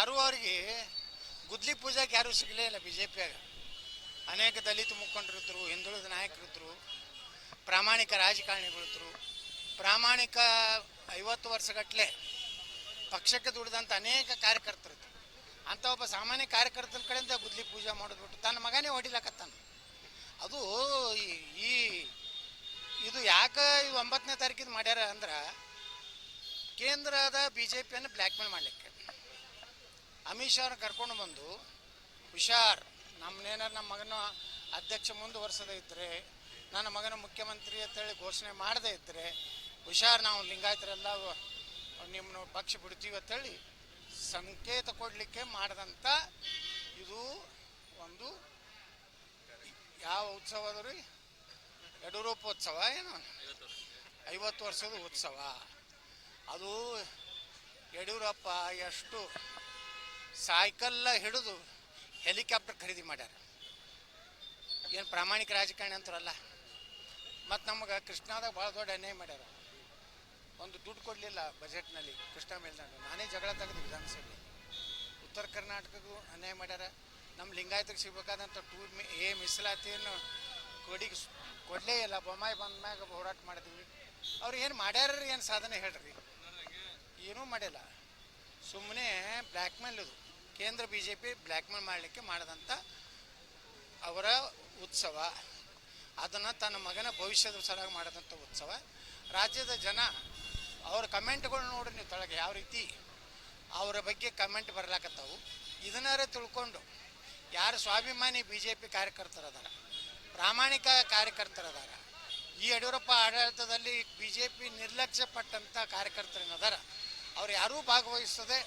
ಯಾರೂ ಅವ್ರಿಗೆ ಗುದ್ಲಿ ಪೂಜಾಕ್ಕೆ ಯಾರೂ ಸಿಗಲೇ ಇಲ್ಲ. ಬಿ ಜೆ ಪಿಯಾಗ ಅನೇಕ ದಲಿತ ಮುಖಂಡರಿದ್ದರು, ಹಿಂದುಳಿದ ನಾಯಕರಿದ್ದರು, ಪ್ರಾಮಾಣಿಕ ರಾಜಕಾರಣಿಗಳಿದ್ದರು, ಪ್ರಾಮಾಣಿಕ 50 ವರ್ಷಗಟ್ಟಲೆ ಪಕ್ಷಕ್ಕೆ ದುಡಿದಂಥ ಅನೇಕ ಕಾರ್ಯಕರ್ತರಿದ್ದರು. ಅಂಥ ಒಬ್ಬ ಸಾಮಾನ್ಯ ಕಾರ್ಯಕರ್ತರ ಕಡೆಯಿಂದ ಗುದ್ಲಿ ಪೂಜೆ ಮಾಡೋದ್ಬಿಟ್ಟು ತನ್ನ ಮಗನೇ ಹೊಡಿಲಕತ್ತಾನ. ಅದು ಇದು ಯಾಕೆ 9ನೇ ತಾರೀಕಿಗೆ ಮಾಡ್ಯಾರ ಅಂದ್ರೆ ಕೇಂದ್ರದ ಬಿ ಜೆ ಪಿಯನ್ನು ಬ್ಲ್ಯಾಕ್ ಮೇಲ್ ಮಾಡಲಿಕ್ಕೆ ಅಮಿತ್ ಶಾ ಅವ್ರನ್ನ ಕರ್ಕೊಂಡು ಬಂದು ಹುಷಾರ್, ನಮ್ಮ ಮಗನ ಅಧ್ಯಕ್ಷ ಮುಂದುವರ್ಸದೇ ಇದ್ದರೆ, ನನ್ನ ಮಗನ ಮುಖ್ಯಮಂತ್ರಿ ಅಂತೇಳಿ ಘೋಷಣೆ ಮಾಡದೇ ಇದ್ದರೆ ಹುಷಾರ್, ನಾವು ಲಿಂಗಾಯತರೆಲ್ಲ ನಿಮ್ಮನ್ನು ಪಕ್ಷ ಬಿಡ್ತೀವಿ ಅಂತೇಳಿ ಸಂಕೇತ ಕೊಡಲಿಕ್ಕೆ ಮಾಡಿದಂಥ ಇದು ಒಂದು ಯಾವ ಉತ್ಸವ ಅದು ರೀ? ಯಡಿಯೂರಪ್ಪೋತ್ಸವ ಏನು 50 ವರ್ಷದ ಉತ್ಸವ. ಅದು ಯಡಿಯೂರಪ್ಪ ಎಷ್ಟು ಸೈಕಲ್ಲ ಹಿಡಿದು ಹೆಲಿಕಾಪ್ಟರ್ ಖರೀದಿ ಮಾಡ್ಯಾರ. ಏನು ಪ್ರಾಮಾಣಿಕ ರಾಜಕಾರಣಿ ಅಂತರಲ್ಲ. ಮತ್ತು ನಮಗೆ ಕೃಷ್ಣಾದಾಗ ಭಾಳ ದೊಡ್ಡ ಅನ್ಯಾಯ ಮಾಡ್ಯಾರ. ಒಂದು ದುಡ್ಡು ಕೊಡಲಿಲ್ಲ ಬಜೆಟ್ನಲ್ಲಿ ಕೃಷ್ಣ ಮೇಲ್ದಂಡು. ನಾನೇ ಜಗಳ ತೆಗೆದು ವಿಧಾನಸಭೆ. ಉತ್ತರ ಕರ್ನಾಟಕಕ್ಕೂ ಅನ್ಯಾಯ ಮಾಡ್ಯಾರ. ನಮ್ಮ ಲಿಂಗಾಯತಕ್ಕೆ ಸಿಗಬೇಕಾದಂಥ ಮೀಸಲಾತಿಯನ್ನು ಕೊಡಲೇ ಇಲ್ಲ. ಬೊಮ್ಮಾಯಿ ಬಂದ ಮ್ಯಾಗ ಹೋರಾಟ ಮಾಡಿದ್ವಿ. ಅವ್ರು ಏನು ಮಾಡ್ಯಾರ, ಏನು ಸಾಧನೆ ಹೇಳ್ರಿ? ಏನೂ ಮಾಡಿಲ್ಲ. ಸುಮ್ಮನೆ ಬ್ಲ್ಯಾಕ್ ಮೇಲ್. ಇದು ಕೇಂದ್ರ ಬಿ ಜೆ ಪಿ ಬ್ಲ್ಯಾಕ್ ಮೇಲ್ ಮಾಡಲಿಕ್ಕೆ ಮಾಡಿದಂಥ ಅವರ ಉತ್ಸವ. ಅದನ್ನು ತನ್ನ ಮಗನ ಭವಿಷ್ಯದ ಸಲುವಾಗಿ ಮಾಡಿದಂಥ ಉತ್ಸವ. ರಾಜ್ಯದ ಜನ ಅವ್ರ ಕಮೆಂಟ್ಗಳು ನೋಡಿ ನೀವು ತೊಳಗೆ ಯಾವ ರೀತಿ ಅವರ ಬಗ್ಗೆ ಕಮೆಂಟ್ ಬರ್ಲಾಕತ್ತಾವು. ಇದನ್ನಾರೇ ತಿಳ್ಕೊಂಡು ಯಾರು ಸ್ವಾಭಿಮಾನಿ ಬಿ ಜೆ ಪಿ ಕಾರ್ಯಕರ್ತರದಾರ, ಪ್ರಾಮಾಣಿಕ ಕಾರ್ಯಕರ್ತರದಾರ, ಈ ಯಡಿಯೂರಪ್ಪ ಆಡಳಿತದಲ್ಲಿ ಬಿ ಜೆ ಪಿ ನಿರ್ಲಕ್ಷ್ಯ ಪಟ್ಟಂಥ ಕಾರ್ಯಕರ್ತರೇನದಾರ, ಅವ್ರು ಯಾರೂ ಭಾಗವಹಿಸದೆ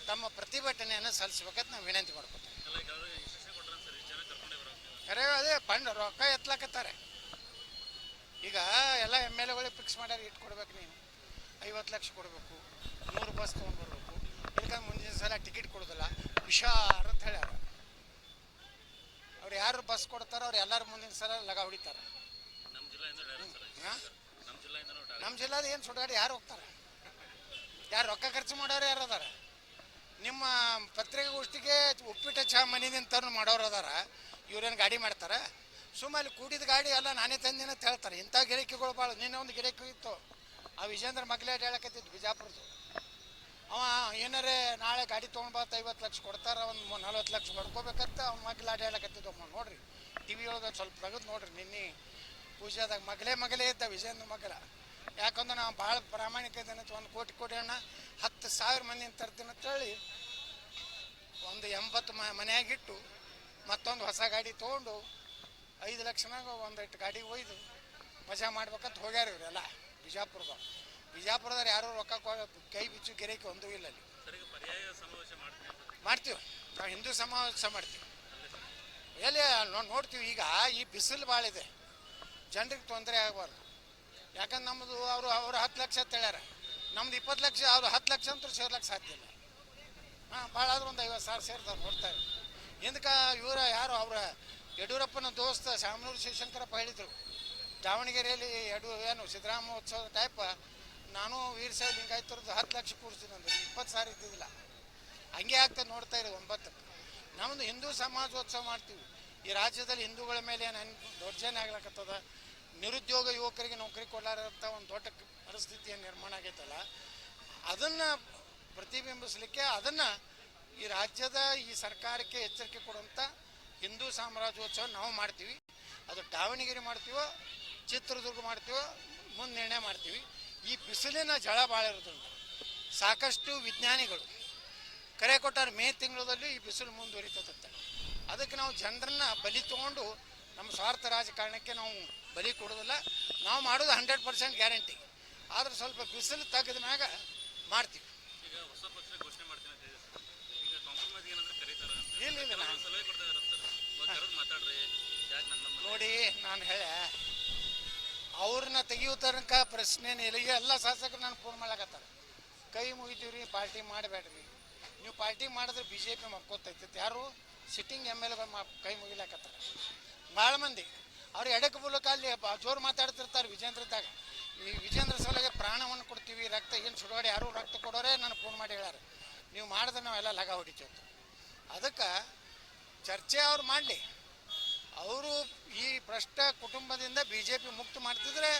ತಮ್ಮ ಪ್ರತಿಭಟನೆಯನ್ನು ಸಲ್ಲಿಸ್ಬೇಕಂತ ನಾವು ವಿನಂತಿ ಮಾಡ್ಕೊತೀವಿ. ಅರೆ ಅದೇ ಫಂಡ್ ರೊಕ್ಕ ಎತ್ತಲಾಕತ್ತಾರೆ. ಈಗ ಎಲ್ಲ ಎಮ್ ಎಲ್ ಎಗಳಿಗೆ ಫಿಕ್ಸ್ ಮಾಡ್ಯಾರ, ಇಟ್ಟು ಕೊಡ್ಬೇಕು, ನೀವು 50 ಲಕ್ಷ ಕೊಡಬೇಕು, 100 ಬಸ್ ತೊಗೊಂಡ್ಬರ್ಬೇಕು, ಇಲ್ಕಂದ್ರೆ ಮುಂದಿನ ಸಲ ಟಿಕೆಟ್ ಕೊಡೋದಿಲ್ಲ, ಹುಷಾರ್ ಅಂತ ಹೇಳ್ಯಾರ. ಅವ್ರು ಯಾರು ಬಸ್ ಕೊಡ್ತಾರೋ ಅವ್ರು ಎಲ್ಲರೂ ಮುಂದಿನ ಸಲ ಲಗ ಹೊಡಿತಾರೆ. ನಮ್ಮ ಜಿಲ್ಲಾದ ಏನು ಸುಡಾಡಿ ಯಾರು ಹೋಗ್ತಾರೆ? ಯಾರು ರೊಕ್ಕ ಖರ್ಚು ಮಾಡೋರು ಯಾರು ಅದಾರ? ನಿಮ್ಮ ಪತ್ರಿಕಾಗೋಷ್ಠಿಗೆ ಉಪ್ಪಿಟ್ಟು ಚಹಾ ಮನೆದಿಂತ ಮಾಡೋರು ಅದಾರ. ಇವ್ರೇನು ಗಾಡಿ ಮಾಡ್ತಾರೆ? ಸುಮ್ಮನೆ ಕೂಡಿದ ಗಾಡಿ ಎಲ್ಲ ನಾನೇ ತಂದಿನ ಅಂತ ಹೇಳ್ತಾರೆ. ಇಂಥ ಗಿರಾಕಿಗಳು ಭಾಳ. ನಿನ್ನೆ ಒಂದು ಗಿರಾಕಿ ಇತ್ತು, ಆ ವಿಜೇಂದ್ರ ಮಗ್ಲೇ ಹೇಳಕತ್ತಿದ್ದು ಬಿಜಾಪುರದ್ದು. ಅವ ಏನಾರೇ ನಾಳೆ ಗಾಡಿ ತೊಗೊಂಡ್ಬಾತ 50 ಲಕ್ಷ ಕೊಡ್ತಾರೆ, ಒಂದು 40 ಲಕ್ಷ ಹೊಡ್ಕೋಬೇಕಂತ ಅವ್ನು ಮಗ್ಲಾಡಿ ಹೇಳಕತ್ತಿದ್ದಮ್ಮ. ನೋಡ್ರಿ ಟಿ ವಿ ಒಳಗೆ ಸ್ವಲ್ಪ ತೆಗೆದು ನೋಡ್ರಿ. ನಿನ್ನೆ ಪೂಜಾದಾಗ ಮಗಲೇ ಇದ್ದ ವಿಜೇಂದ್ರ ಮಗ್ಲ. ಯಾಕಂದ್ರೆ ನಾವು ಭಾಳ ಪ್ರಾಮಾಣಿಕ ಇದ್ದೇನೆ. 1 ಕೋಟಿ ಹಣ 10,000 ಮಂದಿನ ತರ್ತೀನಿ ಅಂತೇಳಿ ಒಂದು 80 ಮನೆಯಾಗಿಟ್ಟು ಮತ್ತೊಂದು ಹೊಸ ಗಾಡಿ ತೊಗೊಂಡು 5 ಲಕ್ಷನಾಗ ಒಂದಿಟ್ಟು ಗಾಡಿ ಒಯ್ದು ಮಜಾ ಮಾಡ್ಬೇಕಂತ ಹೋಗ್ಯಾರ ಇವರೆಲ್ಲ. ಬಿಜಾಪುರದವ್ರು ಯಾರು ರೊಕ್ಕ ಕೈ ಬಿಚ್ಚು ಗಿರಾಕಿ ಒಂದೂ ಇಲ್ಲ. ಅಲ್ಲಿ ಮಾಡ್ತೀವಿ ನಾವು, ಹಿಂದೂ ಸಮಾವೇಶ ಮಾಡ್ತೀವಿ. ಎಲ್ಲಿ ನೋಡ್ತೀವಿ. ಈಗ ಈ ಬಿಸಿಲು ಭಾಳ ಇದೆ, ಜನರಿಗೆ ತೊಂದರೆ ಆಗಬಾರ್ದು. ಯಾಕಂದ್ರೆ ನಮ್ಮದು ಅವರು 10 ಲಕ್ಷ ಅಂತ ಹೇಳ್ಯಾರ, ನಮ್ದು 20 ಲಕ್ಷ, ಅವ್ರು 10 ಲಕ್ಷ ಅಂತೂ ಸೇರ್ಲಕ್ಕೆ ಸಾಧ್ಯ ಇಲ್ಲ. ಭಾಳ ಆದ್ರೂ ಒಂದು 50,000 ಸೇರ್ತಾರೆ ನೋಡ್ತಾರೆ. ಹಿಂದಕ್ಕೆ ಇವರ ಯಾರು ಅವರ ಯಡಿಯೂರಪ್ಪನ ದೋಸ್ತ ಶಾಮನೂರು ಶಿವಶಂಕರಪ್ಪ ಹೇಳಿದರು, ದಾವಣಗೆರೆಯಲ್ಲಿ ಏನು ಸಿದ್ದರಾಮೋತ್ಸವದ ಟೈಪ್ ನಾನು ವೀರಶೈವ ಲಿಂಗಾಯತರದ್ದು 10 ಲಕ್ಷ ಕೂರಿಸ್ತೀನಿ ಅಂದ್ರೆ 20,000 ಇದ್ದಿದ್ದಿಲ್ಲ. ಹಂಗೆ ಆಗ್ತದೆ ನೋಡ್ತಾ ಇರೋದು. 9ಕ್ಕೆ ನಮ್ಮದು ಹಿಂದೂ ಸಮಾಜೋತ್ಸವ ಮಾಡ್ತೀವಿ. ಈ ರಾಜ್ಯದಲ್ಲಿ ಹಿಂದೂಗಳ ಮೇಲೆ ಏನು ದೌರ್ಜನ್ಯ ಆಗ್ಲಕ್ಕತ್ತದ, ನಿರುದ್ಯೋಗ ಯುವಕರಿಗೆ ನೌಕರಿ ಕೊಡಲಾರಂಥ ಒಂದು ದೊಡ್ಡ ಪರಿಸ್ಥಿತಿಯನ್ನು ನಿರ್ಮಾಣ ಆಗೈತಲ್ಲ, ಅದನ್ನು ಪ್ರತಿಬಿಂಬಿಸಲಿಕ್ಕೆ ಅದನ್ನು ಈ ರಾಜ್ಯದ ಈ ಸರ್ಕಾರಕ್ಕೆ ಎಚ್ಚರಿಕೆ ಕೊಡುವಂಥ ಹಿಂದೂ ಸಾಮ್ರಾಜ್ಯೋತ್ಸವ ನಾವು ಮಾಡ್ತೀವಿ. ಅದು ದಾವಣಗೆರೆ ಮಾಡ್ತೀವೋ ಚಿತ್ರದುರ್ಗ ಮಾಡ್ತೀವೋ ಮುಂದೆ ನಿರ್ಣಯ ಮಾಡ್ತೀವಿ. ಈ ಬಿಸಿಲಿನ ಜಳ ಭಾಳ ಇರೋದ್ರಿಂದ ಸಾಕಷ್ಟು ವಿಜ್ಞಾನಿಗಳು ಕರೆ ಕೊಟ್ಟಾರೆ, ಮೇ ತಿಂಗಳಲ್ಲಿ ಈ ಬಿಸಿಲು ಮುಂದುವರಿತದಂತೆ. ಅದಕ್ಕೆ ನಾವು ಜನರನ್ನ ಬಲಿ ತೊಗೊಂಡು ನಮ್ಮ ಸ್ವಾರ್ಥ ರಾಜಕಾರಣಕ್ಕೆ ನಾವು ಬಲಿ ಕೊಡೋದಿಲ್ಲ. ನಾವು ಮಾಡೋದು 100% ಗ್ಯಾರಂಟಿ. ಆದ್ರೆ ಸ್ವಲ್ಪ ಬಿಸಿಲು ತೆಗೆದ ಮ್ಯಾಗ ಮಾಡ್ತೀವಿ. ಇಲ್ಲ ನೋಡಿ, ನಾನು ಹೇಳೆ ಅವ್ರನ್ನ ತೆಗಿಯೋ ತನಕ ಪ್ರಶ್ನೆನೇ ಇಲ್ಲ. ಈಗ ಎಲ್ಲ ಶಾಸಕರು ನಾನು ಫೋನ್ ಮಾಡ್ಲಾಕತ್ತಾರೆ, ಕೈ ಮುಗಿತೀವ್ರಿ, ಪಾರ್ಟಿ ಮಾಡಬೇಡ್ರಿ. ನೀವು ಪಾರ್ಟಿ ಮಾಡಿದ್ರೆ ಬಿ ಜೆ ಪಿ ಮಕ್ಕೋತೈತಿ. ಯಾರು ಸಿಟ್ಟಿಂಗ್ ಎಮ್ ಎಲ್ ಎಗಳು ಕೈ ಮುಗಿಲಾಕತ್ತಾರೆ ಭಾಳ ಮಂದಿ. ಅವ್ರು ಎಡಕ್ಕೆ ಬುಲಕ ಅಲ್ಲಿ ಜೋರು ಮಾತಾಡ್ತಿರ್ತಾರೆ ವಿಜೇಂದ್ರದಾಗ. ಈ ವಿಜೇಂದ್ರ ಸಲಗೆ ಪ್ರಾಣವನ್ನು ಕೊಡ್ತೀವಿ, ರಕ್ತ ಏನು ಸುಡೋಡಿ, ಯಾರು ರಕ್ತ ಕೊಡೋರೆ ನನಗೆ ಫೋನ್ ಮಾಡಿ ಹೇಳ್ಯಾರ. ನೀವು ಮಾಡಿದ್ರೆ ನಾವೆಲ್ಲ ಲಗ ಹೊಡಿತೀವಿ. ಅದಕ್ಕೆ ಚರ್ಚೆ ಅವ್ರು ಮಾಡಲಿ. ಅವರು ಈ ಭ್ರಷ್ಟ ಕುಟುಂಬದಿಂದ ಬಿ ಜೆ ಪಿ ಮುಕ್ತ ಮಾಡ್ತಿದ್ರೆ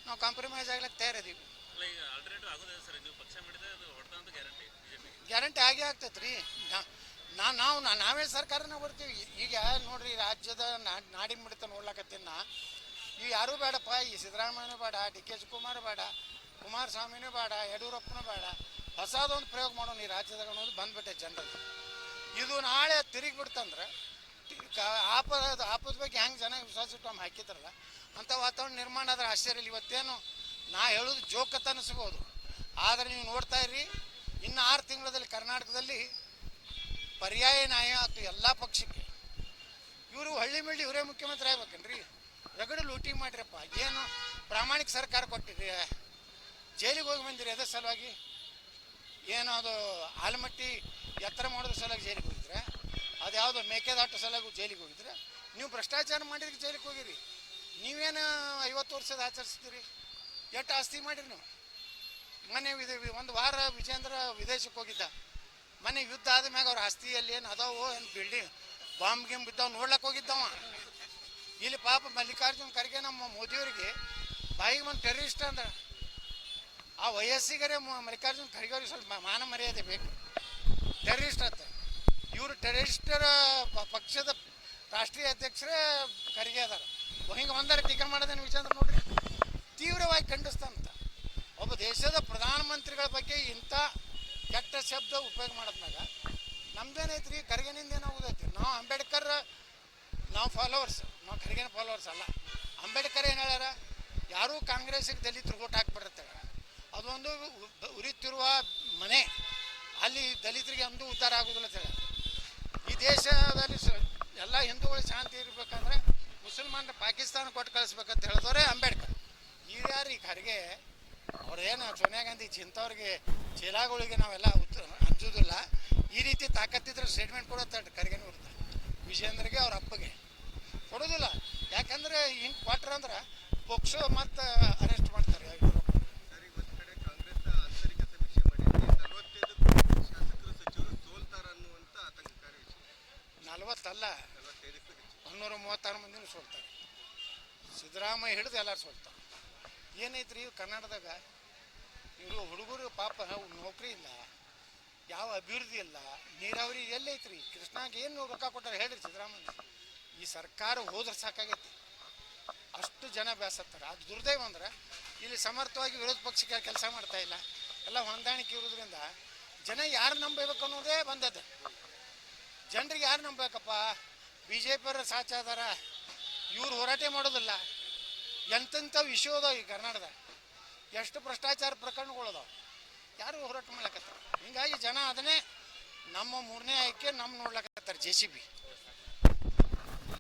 ನಾವು ಕಾಂಪ್ರಮೈಸ್ ಆಗ್ಲಿಕ್ಕೆ ತಯಾರಿದ್ದೀವಿ. ಗ್ಯಾರಂಟಿ ಆಗೇ ಆಗ್ತೈತೆ ರೀ. ನಾವೇ ಸರ್ಕಾರನ ಬರ್ತೀವಿ. ಈಗ ನೋಡ್ರಿ, ರಾಜ್ಯದ ನಾಡಿನ ಮಿಡಿತ ನೋಡ್ಲಕತ್ತಿನ ಈಗ ಯಾರೂ ಬೇಡಪ್ಪ. ಈ ಸಿದ್ದರಾಮಯ್ಯನೂ ಬೇಡ, ಡಿ ಕೆ ಶಿವಕುಮಾರ್ ಬೇಡ, ಕುಮಾರಸ್ವಾಮಿನೂ ಬೇಡ, ಯಡಿಯೂರಪ್ಪನೂ ಬೇಡ. ಹೊಸದೊಂದು ಪ್ರಯೋಗ ಮಾಡೋಣ ಈ ರಾಜ್ಯದಾಗ ಅನ್ನೋದು ಬಂದ್ಬಿಟ್ಟೆ ಜನರಿಗೆ. ಇದು ನಾಳೆ ತಿರುಗಿ ಬಿಡ್ತಂದ್ರೆ ಆಪದ ಬಗ್ಗೆ ಹೆಂಗೆ ಜನ ವಿಶ್ವಾಸ ಇಟ್ಟು ಹಾಕಿದ್ರಲ್ಲ ಅಂಥ ವಾತಾವರಣ ನಿರ್ಮಾಣ ಆದ್ರೆ ಆಶ್ಚರ್ಯ ಇಲ್ಲ. ಇವತ್ತೇನು ನಾ ಹೇಳೋದು ಜೋಕತ್ ಅನ್ನಿಸ್ಬೋದು, ಆದರೆ ನೀವು ನೋಡ್ತಾ ಇರ್ರಿ, ಇನ್ನು 6 ತಿಂಗಳಲ್ಲಿ ಕರ್ನಾಟಕದಲ್ಲಿ ಪರ್ಯಾಯ ನ್ಯಾಯ ಆಗ್ತದೆ ಎಲ್ಲ ಪಕ್ಷಕ್ಕೆ. ಇವರು ಹಳ್ಳಿ ಮಿಳ್ಳಿ ಇವರೇ ಮುಖ್ಯಮಂತ್ರಿ ಆಗ್ಬೇಕನ್ರಿ? ರಗಡು ಲೂಟಿ ಮಾಡಿರಪ್ಪ. ಏನು ಪ್ರಾಮಾಣಿಕ ಸರ್ಕಾರ ಕೊಟ್ಟಿರಿ? ಜೈಲಿಗೆ ಹೋಗಿ ಬಂದಿರಿ ಅದೇ ಸಲುವಾಗಿ? ಏನು ಅದು ಆಲಮಟ್ಟಿ ಎತ್ತರ ಮಾಡೋದ್ರ ಸಲುವಾಗಿ ಜೈಲಿಗೆ ಹೋಗಿದ್ರೆ? ಅದು ಯಾವುದೋ ಮೇಕೆದಾಟ ಸಲುವಾಗಿ ಜೈಲಿಗೆ ಹೋಗಿದ್ರೆ? ನೀವು ಭ್ರಷ್ಟಾಚಾರ ಮಾಡಿದ್ರೆ ಜೈಲಿಗೆ ಹೋಗಿರಿ. ನೀವೇನು 50 ವರ್ಷದ ಆಚರಿಸ್ತೀರಿ? ಎಷ್ಟು ಆಸ್ತಿ ಮಾಡಿರಿ ನೀವು? ಮೊನ್ನೆ ಒಂದು ವಾರ ವಿಜೇಂದ್ರ ವಿದೇಶಕ್ಕೆ ಹೋಗಿದ್ದ. ಮೊನ್ನೆ ಯುದ್ಧ ಆದ ಮ್ಯಾಗ ಅವ್ರ ಆಸ್ತಿಯಲ್ಲಿ ಏನು ಅದಾವೋ ಏನು ಬಿಲ್ಡಿಂಗ್ ಬಾಂಬ್ ಗಿಂಬ್ ಬಿದ್ದಾವ ನೋಡ್ಲಕ್ಕೆ ಹೋಗಿದ್ದವ. ಇಲ್ಲಿ ಪಾಪ ಮಲ್ಲಿಕಾರ್ಜುನ್ ಖರ್ಗೆ ನಮ್ಮ ಮೋದಿಯವರಿಗೆ ಬಾಯಿಗೆ ಒಂದು ಟೆರರಿಸ್ಟ್ ಅಂದ್ರೆ ಆ ವಯಸ್ಸಿಗರೇ ಮಲ್ಲಿಕಾರ್ಜುನ್ ಖರ್ಗೆ ಅವ್ರಿಗೆ ಸ್ವಲ್ಪ ಮಾನ ಮರ್ಯಾದೆ ಬೇಕು. ಟೆರರಿಸ್ಟ್ ಅಂತ ಇವರು ಟೆರರಿಸ್ಟರ ಪಕ್ಷದ ರಾಷ್ಟ್ರೀಯ ಅಧ್ಯಕ್ಷರೇ ಖರ್ಗೆ ಅದಾರ. ಹಿಂಗೆ ಒಂದರ ಟೀಕೆ ಮಾಡೋದೇನು ವಿಜೇಂದ್ರ ನೋಡ್ರಿ, ತೀವ್ರವಾಗಿ ಖಂಡಿಸ್ತಾನಂತ. ಒಬ್ಬ ದೇಶದ ಪ್ರಧಾನಮಂತ್ರಿಗಳ ಬಗ್ಗೆ ಇಂಥ ಕೆಟ್ಟ ಶಬ್ದ ಉಪಯೋಗ ಮಾಡೋದ್ನಾಗ ನಮ್ದೇನೈತ್ರಿ? ಖರ್ಗೆನಿಂದ ಏನಾಗೋದೈತಿ? ನಾವು ಅಂಬೇಡ್ಕರ್ ನಾವು ಫಾಲೋವರ್ಸ್, ನಾವು ಖರ್ಗೆನ ಫಾಲೋವರ್ಸ್ ಅಲ್ಲ. ಅಂಬೇಡ್ಕರ್ ಏನು ಹೇಳ್ಯಾರ? ಯಾರೂ ಕಾಂಗ್ರೆಸ್ಸಿಗೆ ದಲಿತರು ಓಟ್ ಹಾಕ್ಬಿಡುತ್ತೆ. ಅದೊಂದು ಉರಿತಿರುವ ಮನೆ, ಅಲ್ಲಿ ದಲಿತರಿಗೆ ಅಂದು ಉದ್ಧಾರ ಆಗೋದಿಲ್ಲ ಅಂತ ಹೇಳ. ಈ ದೇಶದಲ್ಲಿ ಎಲ್ಲ ಹಿಂದೂಗಳು ಶಾಂತಿ ಇರಬೇಕಂದ್ರೆ ಮುಸಲ್ಮಾನರ ಪಾಕಿಸ್ತಾನ ಕೊಟ್ಟು ಕಳಿಸ್ಬೇಕಂತ ಹೇಳಿದವರೇ ಅಂಬೇಡ್ಕರ್. ಈಗ ಯಾರು ಈ ಖರ್ಗೆ ಅವ್ರೇನು ಸೋನಿಯಾ ಗಾಂಧಿ ಇಂಥವ್ರಿಗೆ ಚೀಲಾಗಳಿಗೆ ನಾವೆಲ್ಲ ಅಂಜೋದಿಲ್ಲ. ಈ ರೀತಿ ತಾಕತ್ತಿದ್ರೆ ಸ್ಟೇಟ್ಮೆಂಟ್ ಕೊಡುತ್ತೆ ಖರ್ಗೆನೂ ಇರುತ್ತೆ. ವಿಜೇಂದ್ರಿಗೆ ಅವ್ರ ಅಪ್ಪಗೆ ಕೊಡೋದಿಲ್ಲ. ಯಾಕಂದರೆ ಹಿಂಗೆ ಕೊಟ್ರ ಅಂದ್ರೆ ಪೋಕ್ಸೋ ಮತ್ತು ಅರೆಸ್ಟ್ ಮಾಡ್ತಾರೆ. ಅಲ್ಲ 136 ಮಂದಿನೂ ಸೋಲ್ತಾರೆ. ಸಿದ್ದರಾಮಯ್ಯ ಹಿಡಿದು ಎಲ್ಲರೂ ಸೋಲ್ತಾರೆ. ಏನೈತ್ರಿ ಕರ್ನಾಟಕದಾಗ? ಇವರು ಹುಡುಗರು ಪಾಪ ನೌಕರಿ ಇಲ್ಲ, ಯಾವ ಅಭಿವೃದ್ಧಿ ಇಲ್ಲ, ನೀರಾವರಿ ಎಲ್ಲೈತ್ರಿ? ಕೃಷ್ಣಾಗೆ ಏನು ರೊಕ್ಕ ಕೊಟ್ಟಾರೆ ಹೇಳ್ರಿ ಸಿದ್ದರಾಮಯ್ಯ? ಈ ಸರ್ಕಾರ ಹೋದ್ರೆ ಸಾಕಾಗೈತಿ. ಅಷ್ಟು ಜನ ಬೇಸತ್ತಾರೆ. ಅದು ದುರ್ದೈವ ಅಂದ್ರೆ ಇಲ್ಲಿ ಸಮರ್ಥವಾಗಿ ವಿರೋಧ ಪಕ್ಷಕ್ಕೆ ಕೆಲಸ ಮಾಡ್ತಾ ಇಲ್ಲ. ಎಲ್ಲ ಹೊಂದಾಣಿಕೆ ಇರೋದ್ರಿಂದ ಜನ ಯಾರು ನಂಬಬೇಕು ಅನ್ನೋದೇ ಬಂದದ್ದು. ಜನರಿಗೆ ಯಾರು ನಂಬಬೇಕಪ್ಪ? ಬಿ ಜೆ ಪಿಯವರು ಸಾಚ ಅದಾರ, ಇವ್ರು ಹೋರಾಟ ಮಾಡೋದಿಲ್ಲ. ಎಂತೆಂಥ ವಿಷಯ ಅದಾವ ಈ ಕರ್ನಾಟಕದಾಗ, ಎಷ್ಟು ಭ್ರಷ್ಟಾಚಾರ ಪ್ರಕರಣಗಳದಾವ, ಯಾರು ಹೋರಾಟ ಮಾಡ್ಲಕತ್ತಾರ. ಹಿಂಗಾಗಿ ಜನ ಅದನ್ನೇ ನಮ್ಮ 3ನೇ ಆಯ್ಕೆ ನಮ್ಮ ನೋಡ್ಲಕತ್ತಾರೆ, JCB.